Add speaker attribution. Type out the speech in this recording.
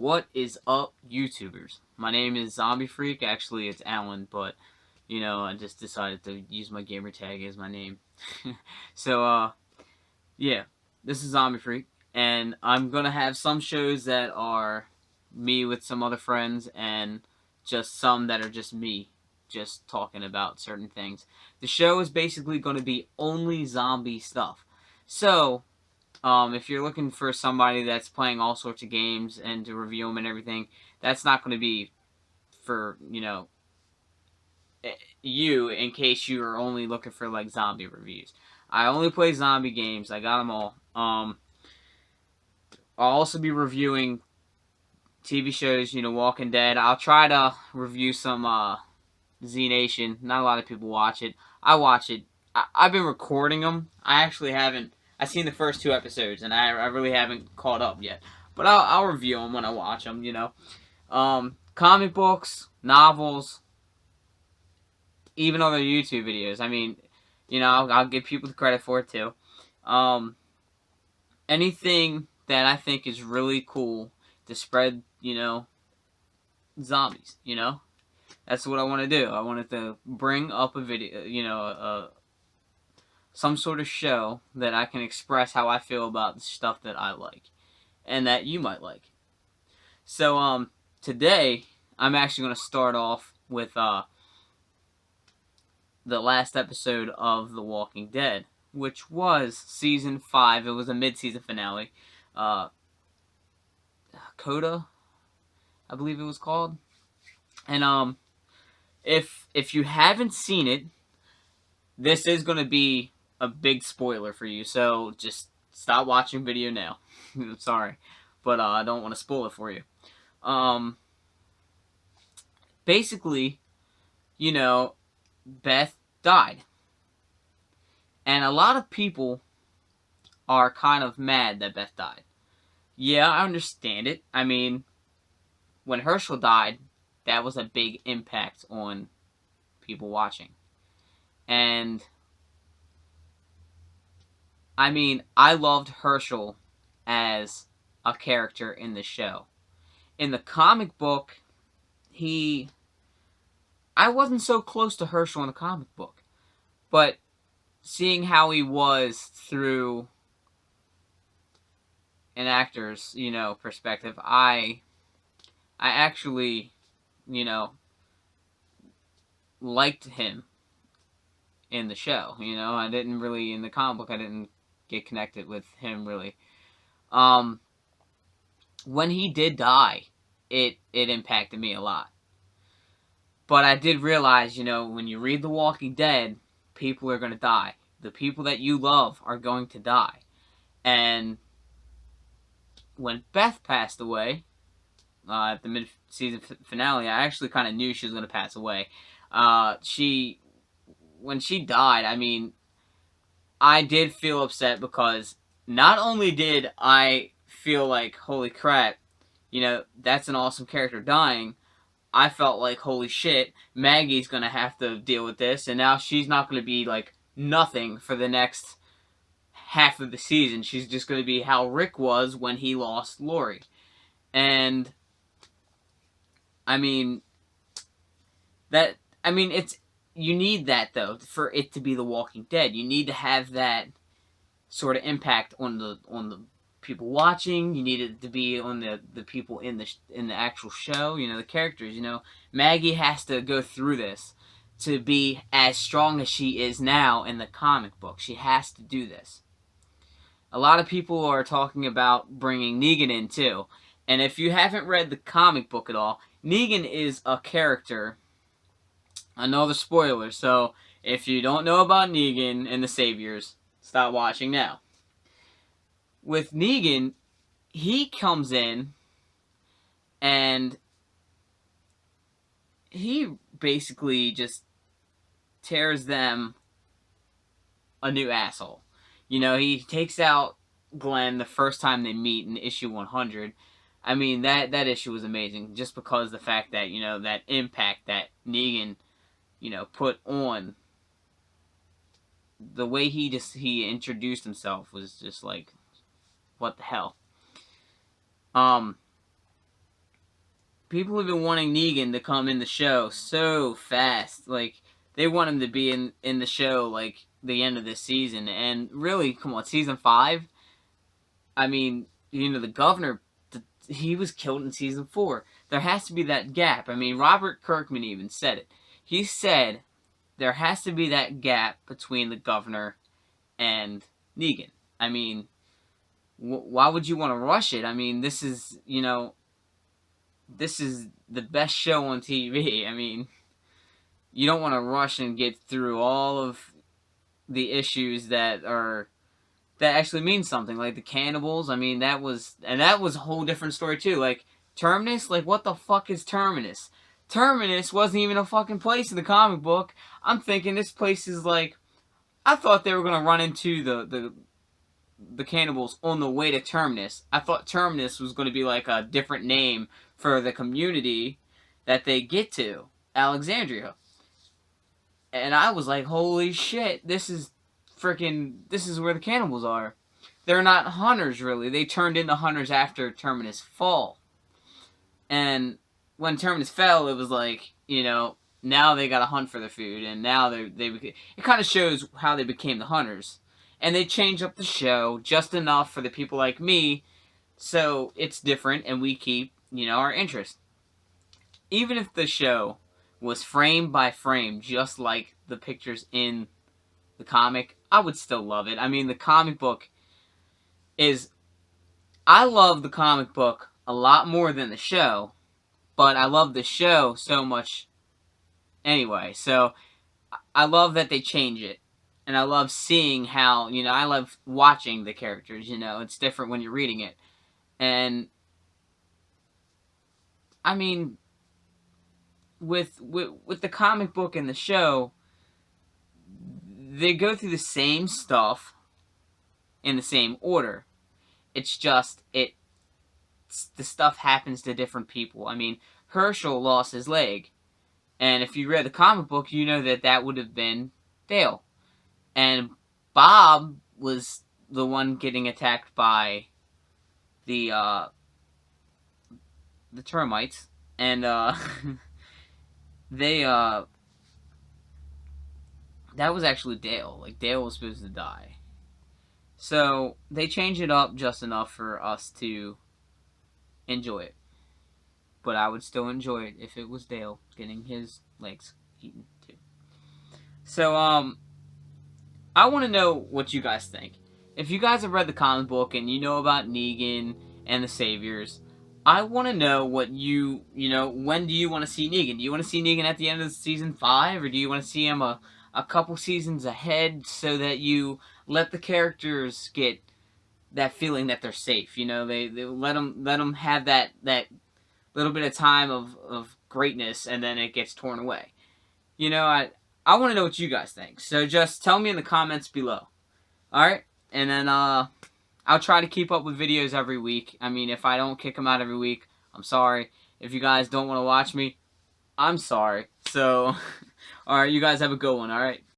Speaker 1: What is up, YouTubers? My name is Zombiefreak. Actually, it's Alan, but, you know, I just decided to use my gamer tag as my name. So, yeah, this is Zombiefreak, and I'm gonna have some shows that are me with some other friends, and just some that are just me, just talking about certain things. The show is basically gonna be only zombie stuff. So, if you're looking for somebody that's playing all sorts of games and to review them and everything, that's not going to be for, you, in case you are only looking for, like, zombie reviews. I only play zombie games. I got them all. I'll also be reviewing TV shows, Walking Dead. I'll try to review some Z Nation. Not a lot of people watch it. I watch it. I've been recording them. I actually haven't. I've seen the first 2 episodes, and I really haven't caught up yet. But I'll review them when I watch them, Comic books, novels, even other YouTube videos. I mean, I'll give people the credit for it, too. Anything that I think is really cool to spread, zombies, That's what I want to do. I wanted to bring up a video, some sort of show that I can express how I feel about the stuff that I like and that you might like. So, today I'm actually going to start off with the last episode of The Walking Dead, which was season 5. It was a mid-season finale. Coda, I believe it was called. And if you haven't seen it, this is going to be a big spoiler for you, so just stop watching video now. Sorry, but I don't want to spoil it for you. Basically, Beth died, and a lot of people are kind of mad that Beth died. Yeah, I understand it. I mean, when Herschel died, that was a big impact on people watching. And I mean, I loved Herschel as a character in the show. In the comic book, I wasn't so close to Herschel in the comic book. But seeing how he was through an actor's, perspective, I actually, liked him in the show. I didn't really, in the comic book, I didn't get connected with him really. When he did die, it impacted me a lot. But I did realize, when you read The Walking Dead, people are going to die. The people that you love are going to die. And when Beth passed away, at the mid-season finale, I actually kind of knew she was going to pass away. When she died, I mean, I did feel upset because not only did I feel like, holy crap, that's an awesome character dying, I felt like, holy shit, Maggie's going to have to deal with this, and now she's not going to be, like, nothing for the next half of the season. She's just going to be how Rick was when he lost Lori. And I mean, you need that, though, for it to be The Walking Dead. You need to have that sort of impact on the people watching. You need it to be on the people in the actual show. The characters. Maggie has to go through this to be as strong as she is now in the comic book. She has to do this. A lot of people are talking about bringing Negan in too. And if you haven't read the comic book at all, Negan is a character. Another spoiler, so if you don't know about Negan and the Saviors, stop watching now. With Negan, he comes in and he basically just tears them a new asshole. He takes out Glenn the first time they meet in issue 100. I mean, that issue was amazing just because the fact that, that impact that Negan, put on. The way he introduced himself was just like, what the hell. people have been wanting Negan to come in the show so fast. Like, they want him to be in the show, like, the end of this season. And really, come on, season 5? I mean, you know, the governor, he was killed in season 4. There has to be that gap. I mean, Robert Kirkman even said it. He said there has to be that gap between the governor and Negan. I mean, why would you want to rush it? I mean, this is, you know, this is the best show on TV. I mean, you don't want to rush and get through all of the issues that actually mean something, like the cannibals. I mean, that was a whole different story too. Like, Terminus, like, what the fuck is Terminus? Terminus wasn't even a fucking place in the comic book. I'm thinking this place is like, I thought they were gonna run into the cannibals on the way to Terminus. I thought Terminus was gonna be like a different name for the community that they get to, Alexandria. And I was like, holy shit, this is where the cannibals are. They're not hunters, really. They turned into hunters after Terminus fall. And when Terminus fell, it was like, you know, now they gotta hunt for their food, and now it kind of shows how they became the hunters. And they changed up the show just enough for the people like me, so it's different, and we keep, you know, our interest. Even if the show was frame by frame, just like the pictures in the comic, I would still love it. I mean, the comic book is... I love the comic book a lot more than the show, but I love the show so much anyway. So, I love that they change it. And I love seeing how, you know, I love watching the characters, you know. It's different when you're reading it. And, I mean, with the comic book and the show, they go through the same stuff in the same order. It's just, the stuff happens to different people. I mean, Herschel lost his leg. And if you read the comic book, you know that would have been Dale. And Bob was the one getting attacked by the termites. And, that was actually Dale. Like, Dale was supposed to die. So, they changed it up just enough for us to enjoy it. But I would still enjoy it if it was Dale getting his legs eaten, too. So, I want to know what you guys think. If you guys have read the comic book and you know about Negan and the Saviors, I want to know what you know, when do you want to see Negan? Do you want to see Negan at the end of season 5? Or do you want to see him a couple seasons ahead so that you let the characters get that feeling that they're safe? You know, they let them have that little bit of time of greatness, and then it gets torn away. You know, I want to know what you guys think. So just tell me in the comments below. Alright? And then, I'll try to keep up with videos every week. I mean, if I don't kick them out every week, I'm sorry. If you guys don't want to watch me, I'm sorry. So, alright, you guys have a good one, alright?